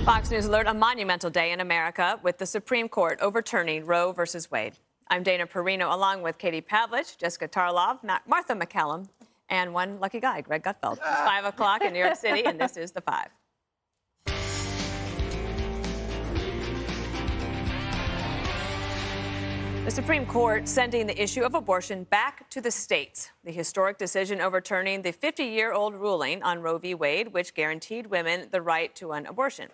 Fox News Alert, a monumental day in America with the Supreme Court overturning Roe versus Wade. I'm Dana Perino, along with Katie Pavlich, Jessica Tarlov, Martha McCallum, and one lucky guy, Greg Gutfeld. It's 5 o'clock in New York City, and this is The Five. The Supreme Court sending the issue of abortion back to the states. The historic decision overturning the 50-year-old ruling on Roe v. Wade, which guaranteed women the right to an abortion,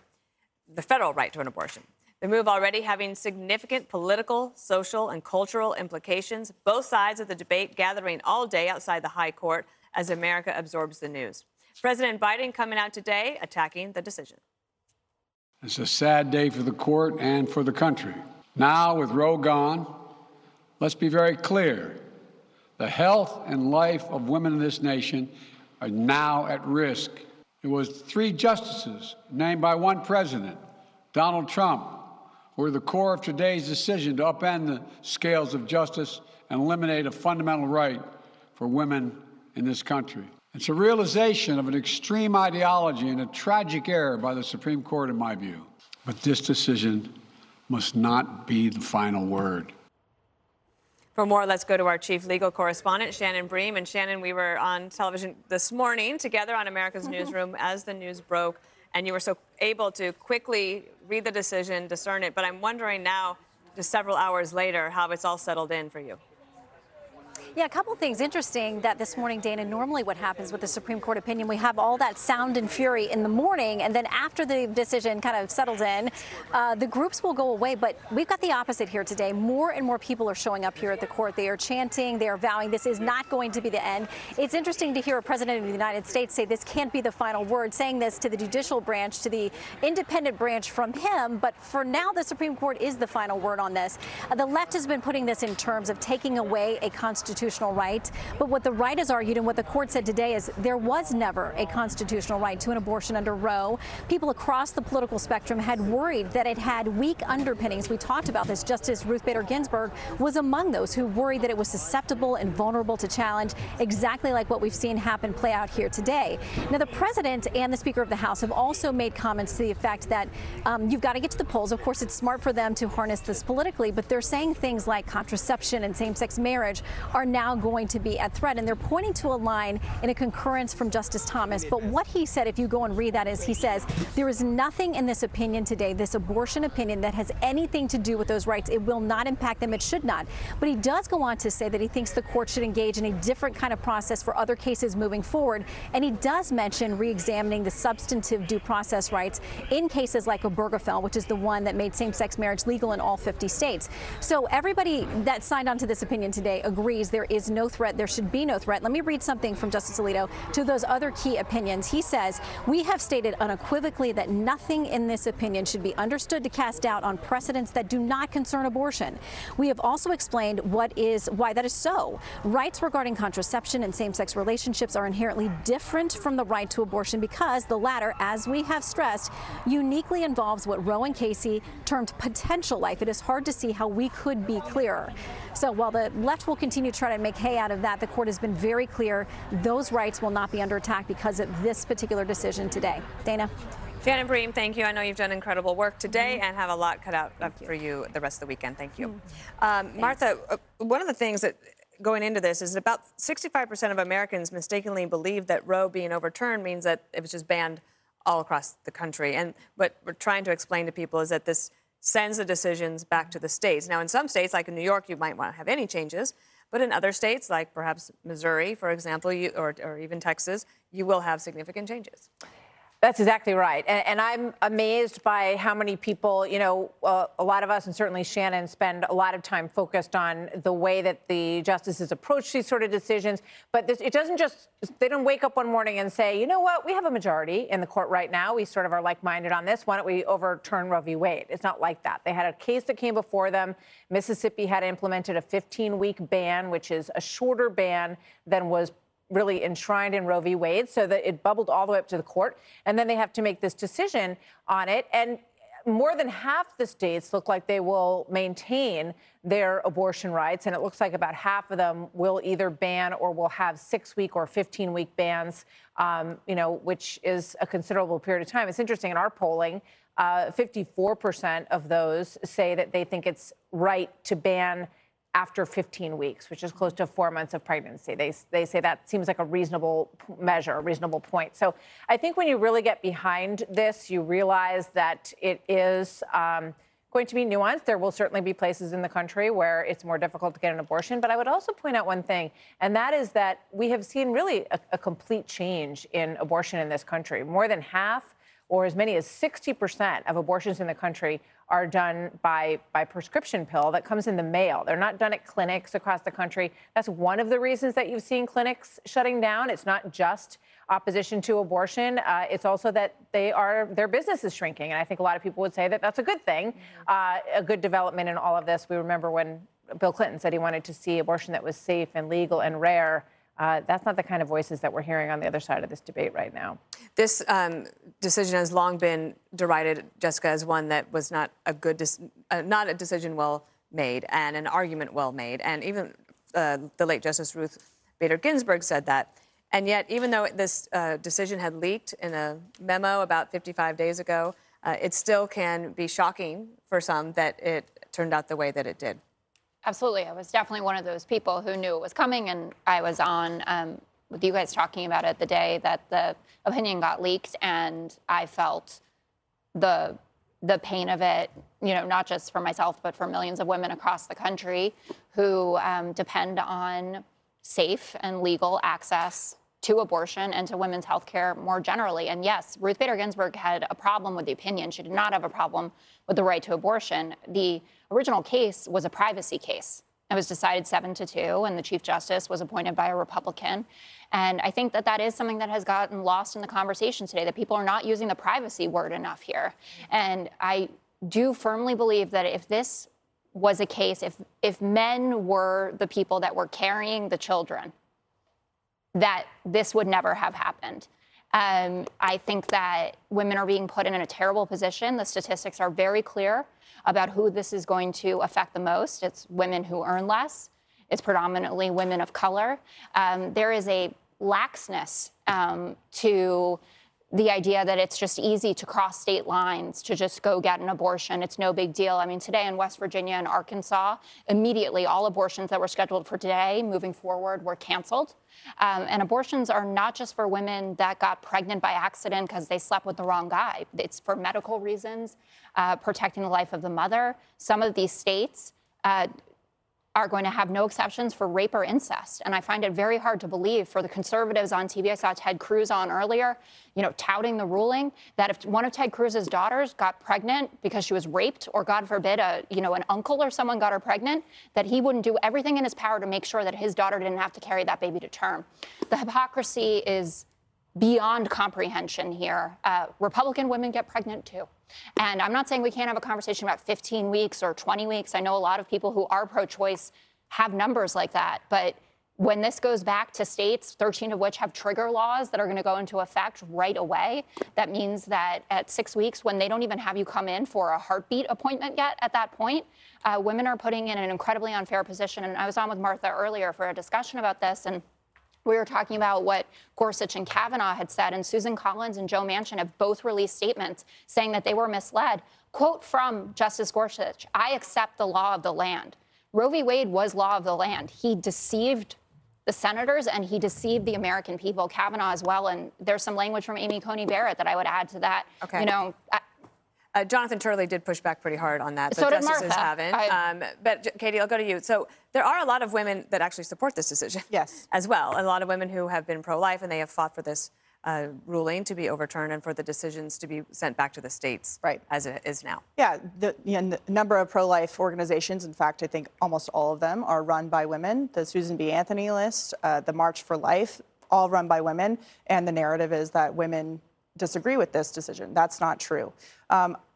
the federal right to an abortion. The move already having significant political, social, and cultural implications. Both sides of the debate gathering all day outside the high court as America absorbs the news. President Biden coming out today attacking the decision. It's a sad day for the court and for the country. Now, with Roe gone, let's be very clear. The health and life of women in this nation are now at risk. It was 3 justices named by 1 president, Donald Trump, who were the core of today's decision to upend the scales of justice and eliminate a fundamental right for women in this country. It's a realization of an extreme ideology and a tragic error by the Supreme Court, in my view. But this decision must not be the final word. For more, let's go to our chief legal correspondent, Shannon Bream. And Shannon, we were on television this morning together on America's Newsroom as the news broke, and you were so able to quickly read the decision, discern it. But I'm wondering now, just several hours later, how it's all settled in for you. Yeah, a couple of things interesting that this morning, Dana, normally what happens with the Supreme Court opinion, we have all that sound and fury in the morning, and then after the decision kind of settles in, the groups will go away. But we've got the opposite here today. More and more people are showing up here at the court. They are chanting, they are vowing this is not going to be the end. It's interesting to hear a president of the United States say this can't be the final word, saying this to the judicial branch, to the independent branch from him. But for now, the Supreme Court is the final word on this. The left has been putting this in terms of taking away a constitutional right. But what the right has argued and what the court said today is there was never a constitutional right to an abortion under Roe. People across the political spectrum had worried that it had weak underpinnings. We talked about this. Justice Ruth Bader Ginsburg was among those who worried that it was susceptible and vulnerable to challenge, exactly like what we've seen happen play out here today. Now, the president and the Speaker of the House have also made comments to the effect that you've got to get to the polls. Of course, it's smart for them to harness this politically, but they're saying things like contraception and same-sex marriage are now going to be at threat, and they're pointing to a line in a concurrence from Justice Thomas. But what he said, if you go and read that, is he says there is nothing in this opinion today, this abortion opinion, that has anything to do with those rights. It will not impact them. It should not. But he does go on to say that he thinks the court should engage in a different kind of process for other cases moving forward. And he does mention re-examining the substantive due process rights in cases like Obergefell, which is the one that made same-sex marriage legal in all 50 states. So everybody that signed on to this opinion today agrees there is no threat. There should be no threat. Let me read something from Justice Alito to those other key opinions. He says, we have stated unequivocally that nothing in this opinion should be understood to cast doubt on precedents that do not concern abortion. We have also explained why that is so. Rights regarding contraception and same-sex relationships are inherently different from the right to abortion because the latter, as we have stressed, uniquely involves what Roe and Casey termed potential life. It is hard to see how we could be clearer. So while the left will continue to try to make hay out of that, the court has been very clear those rights will not be under attack because of this particular decision today. Dana. Shannon Bream, thank you. I know you've done incredible work today and have a lot cut out for you the rest of the weekend. Thank you. Martha, one of the things that going into this is about 65% of Americans mistakenly believe that Roe being overturned means that it was just banned all across the country. And what we're trying to explain to people is that this sends the decisions back to the states. Now, in some states, like in New York, you might want to have any changes. But in other states, like perhaps Missouri, for example, or even Texas, you will have significant changes. That's exactly right. And I'm amazed by how many people, you know, a lot of us, and certainly Shannon, spend a lot of time focused on the way that the justices approach these sort of decisions. But it doesn't just, they don't wake up one morning and say, you know what, we have a majority in the court right now. We sort of are like-minded on this. Why don't we overturn Roe v. Wade? It's not like that. They had a case that came before them. Mississippi had implemented a 15-week ban, which is a shorter ban than was really enshrined in Roe v. Wade, so that it bubbled all the way up to the court. And then they have to make this decision on it. And more than half the states look like they will maintain their abortion rights, and it looks like about half of them will either ban or will have 6-week or 15-week bans, which is a considerable period of time. It's interesting, in our polling, 54% of those say that they think it's right to ban after 15 weeks, which is close to 4 months of pregnancy. They say that seems like a reasonable measure, a reasonable point. So I think when you really get behind this, you realize that it is going to be nuanced. There will certainly be places in the country where it's more difficult to get an abortion. But I would also point out one thing, and that is that we have seen really a complete change in abortion in this country. More than half, or as many as 60% of abortions in the country are done by prescription pill that comes in the mail. They're not done at clinics across the country. That's one of the reasons that you've seen clinics shutting down. It's not just opposition to abortion. It's also that their business is shrinking. And I think a lot of people would say that that's a good thing, a good development in all of this. We remember when Bill Clinton said he wanted to see abortion that was safe and legal and rare. That's not the kind of voices that we're hearing on the other side of this debate right now. This decision has long been derided, Jessica, as one that was not a good, not a decision well made and an argument well made. And even the late Justice Ruth Bader Ginsburg said that. And yet, even though this decision had leaked in a memo about 55 days ago, it still can be shocking for some that it turned out the way that it did. Absolutely. I was definitely one of those people who knew it was coming, and I was on with you guys talking about it the day that the opinion got leaked, and I felt the pain of it, not just for myself, but for millions of women across the country who depend on safe and legal access to abortion and to women's health care more generally. And yes, Ruth Bader Ginsburg had a problem with the opinion. She did not have a problem with the right to abortion. The original case was a privacy case. It was decided 7-2, and the Chief Justice was appointed by a Republican. And I think that is something that has gotten lost in the conversation today, that people are not using the privacy word enough here. And I do firmly believe that if this was a case, if men were the people that were carrying the children, that this would never have happened. I think that women are being put in a terrible position. The statistics are very clear about who this is going to affect the most. It's women who earn less. It's predominantly women of color. There is a laxness to the idea that it's just easy to cross state lines to just go get an abortion. It's no big deal. I mean, today in West Virginia and Arkansas, immediately all abortions that were scheduled for today moving forward were canceled. And abortions are not just for women that got pregnant by accident because they slept with the wrong guy. It's for medical reasons, protecting the life of the mother. Some of these states are going to have no exceptions for rape or incest. And I find it very hard to believe for the conservatives on TV. I saw Ted Cruz on earlier, touting the ruling that if one of Ted Cruz's daughters got pregnant because she was raped, or God forbid, an uncle or someone got her pregnant, that he wouldn't do everything in his power to make sure that his daughter didn't have to carry that baby to term. The hypocrisy is beyond comprehension here. Republican women get pregnant too. And I'm not saying we can't have a conversation about 15 weeks or 20 weeks. I know a lot of people who are pro-choice have numbers like that. But when this goes back to states, 13 of which have trigger laws that are going to go into effect right away, that means that at 6 weeks, when they don't even have you come in for a heartbeat appointment yet at that point, women are putting in an incredibly unfair position. And I was on with Martha earlier for a discussion about this, and we were talking about what Gorsuch and Kavanaugh had said, and Susan Collins and Joe Manchin have both released statements saying that they were misled. Quote from Justice Gorsuch, "I accept the law of the land." Roe v. Wade was law of the land. He deceived the senators and he deceived the American people, Kavanaugh as well. And there's some language from Amy Coney Barrett that I would add to that. Okay. Jonathan Turley did push back pretty hard on that, but so did justices Martha. haven't. But Katie, I'll go to you. So there are a lot of women that actually support this decision, Yes, as well. A lot of women who have been pro-life, and they have fought for this ruling to be overturned and for the decisions to be sent back to the states, right, as it is now. Yeah, the number of pro-life organizations, in fact, I think almost all of them are run by women. The Susan B. Anthony list, the March for Life, all run by women. And the narrative is that women disagree with this decision. That's not true.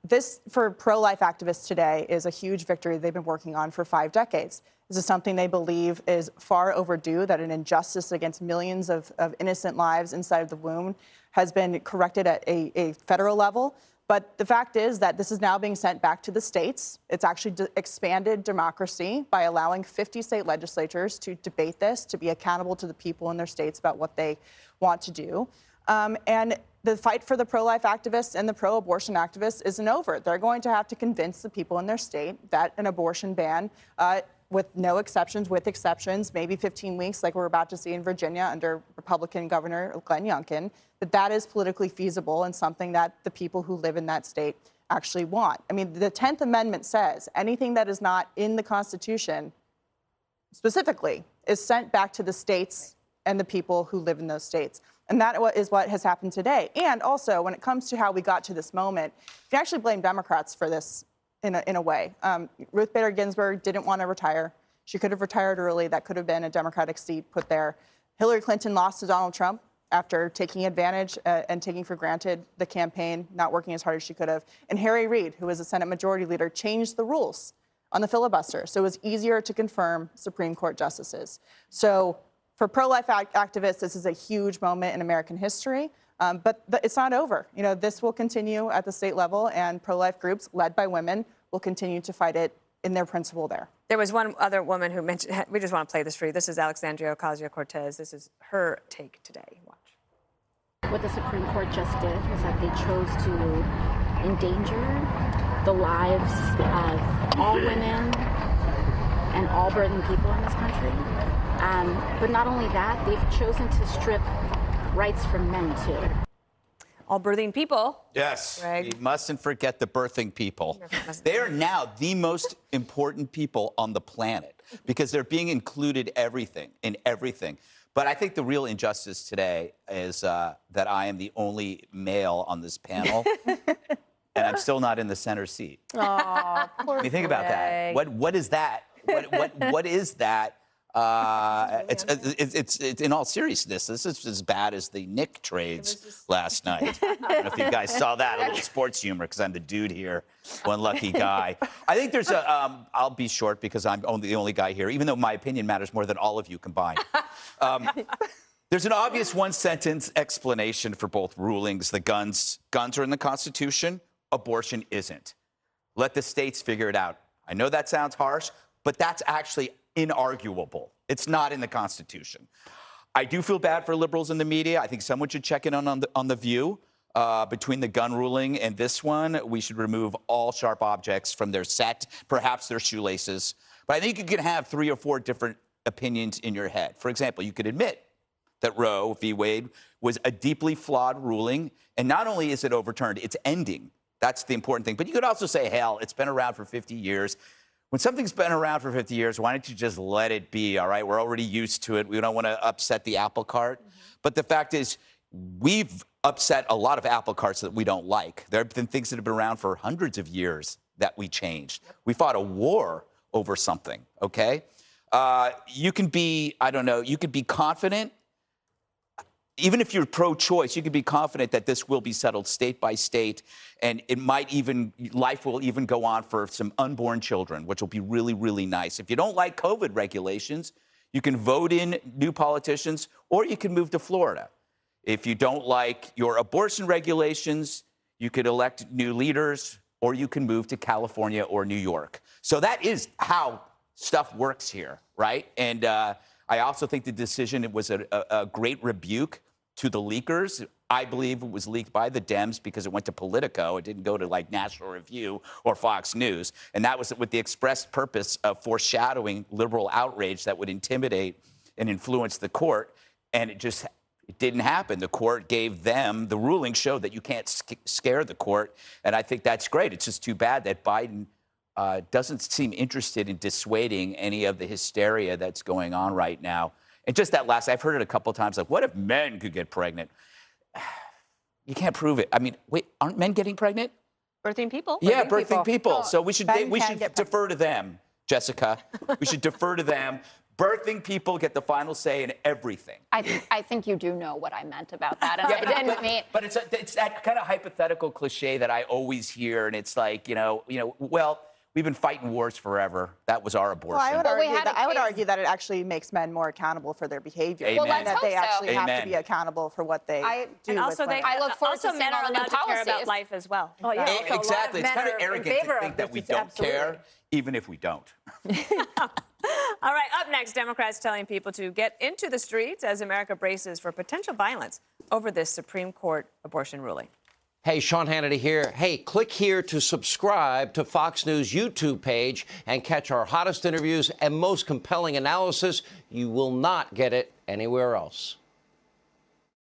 This, for pro-life activists today, is a huge victory they've been working on for 5 decades. This is something they believe is far overdue, that an injustice against millions of innocent lives inside of the womb has been corrected at a federal level. But the fact is that this is now being sent back to the states. It's actually expanded democracy by allowing 50 state legislatures to debate this, to be accountable to the people in their states about what they want to do. And the fight for the pro-life activists and the pro-abortion activists isn't over. They're going to have to convince the people in their state that an abortion ban, with no exceptions, with exceptions, maybe 15 weeks like we're about to see in Virginia under Republican Governor Glenn Youngkin, that is politically feasible and something that the people who live in that state actually want. I mean, the 10th Amendment says anything that is not in the Constitution specifically is sent back to the states and the people who live in those states. And that is what has happened today. And also, when it comes to how we got to this moment, you can actually blame Democrats for this in a way. Ruth Bader Ginsburg didn't want to retire. She could have retired early. That could have been a Democratic seat put there. Hillary Clinton lost to Donald Trump after taking advantage and taking for granted the campaign, not working as hard as she could have. And Harry Reid, who was a Senate Majority Leader, changed the rules on the filibuster, so it was easier to confirm Supreme Court justices. So for pro-life activists, this is a huge moment in American history, but it's not over. You know, this will continue at the state level, and pro-life groups led by women will continue to fight it in their principle there. There was one other woman who mentioned, we just want to play this for you. This is Alexandria Ocasio-Cortez. This is her take today. Watch. What the Supreme Court just did was that they chose to endanger the lives of all women and all birthing people in this country. But not only that, they've chosen to strip rights from men, too. All birthing people. Yes. Greg. You mustn't forget the birthing people. They are now the most important people on the planet because they're being included in everything. But I think the real injustice today is that I am the only male on this panel, and I'm still not in the center seat. Oh, poor You think about that. What is that? What is that? It's in all seriousness, this is as bad as the Nick trades last night. I don't know if you guys saw that, a little sports humor, because I'm the dude here, one lucky guy. I think there's I'll be short because I'm the only guy here, even though my opinion matters more than all of you combined. There's an obvious one-sentence explanation for both rulings. The guns are in the Constitution, abortion isn't. Let the states figure it out. I know that sounds harsh, but that's actually inarguable. It's not in the Constitution. I do feel bad for liberals in the media. I think someone should check in on the View. Between the gun ruling and this one, we should remove all sharp objects from their set, perhaps their shoelaces. But I think you can have 3 or 4 different opinions in your head. For example, you could admit that Roe v. Wade was a deeply flawed ruling, and not only is it overturned, it's ending. That's the important thing. But you could also say, hell, it's been around for 50 years. When something's been around for 50 years, why don't you just let it be, all right? We're already used to it. We don't want to upset the apple cart. But the fact is, we've upset a lot of apple carts that we don't like. There have been things that have been around for hundreds of years that we changed. We fought a war over something, okay? You can be, I don't know, you could be confident. Even if you're pro-choice, you can be confident that this will be settled state by state, and life will even go on for some unborn children, which will be really, really nice. If you don't like COVID regulations, you can vote in new politicians, or you can move to Florida. If you don't like your abortion regulations, you could elect new leaders, or you can move to California or New York. So that is how stuff works here, right? And I also think the decision was a great rebuke to the leakers. I believe it was leaked by the Dems because it went to Politico. It didn't go to like National Review or Fox News. And that was with the express purpose of foreshadowing liberal outrage that would intimidate and influence the court. And it didn't happen. The court gave them, the ruling showed that you can't scare the court. And I think that's great. It's just too bad that Biden doesn't seem interested in dissuading any of the hysteria that's going on right now. And just that last, I've heard it a couple of times, like, what if men could get pregnant? You can't prove it. I mean, wait, aren't men getting pregnant? Birthing people. Yeah, birthing people. So we should get defer to them, Jessica. We should defer to them. Birthing people get the final say in everything. I think you do know what I meant about that. And I didn't mean. But it's that kind of hypothetical cliche that I always hear, and it's like, well, we've been fighting wars forever. That was our abortion. Well, I would, Well, we argue had that, a I would case- argue that it actually makes men more accountable for their behavior. Amen. Well, And that let's they hope so. actually have to Amen. be accountable for what they do. And also, with they women. I look forward also to men seeing are all the new allowed to care about policies. life as well. Oh, yeah. Also, a lot of Exactly. It's men kind of are in arrogant favor to of think that we this, don't absolutely. care, even if we don't. All right, up next, Democrats telling people to get into the streets as America braces for potential violence over this Supreme Court abortion ruling. Hey, Sean Hannity here. Hey, click here to subscribe to Fox News YouTube page and catch our hottest interviews and most compelling analysis. You will not get it anywhere else.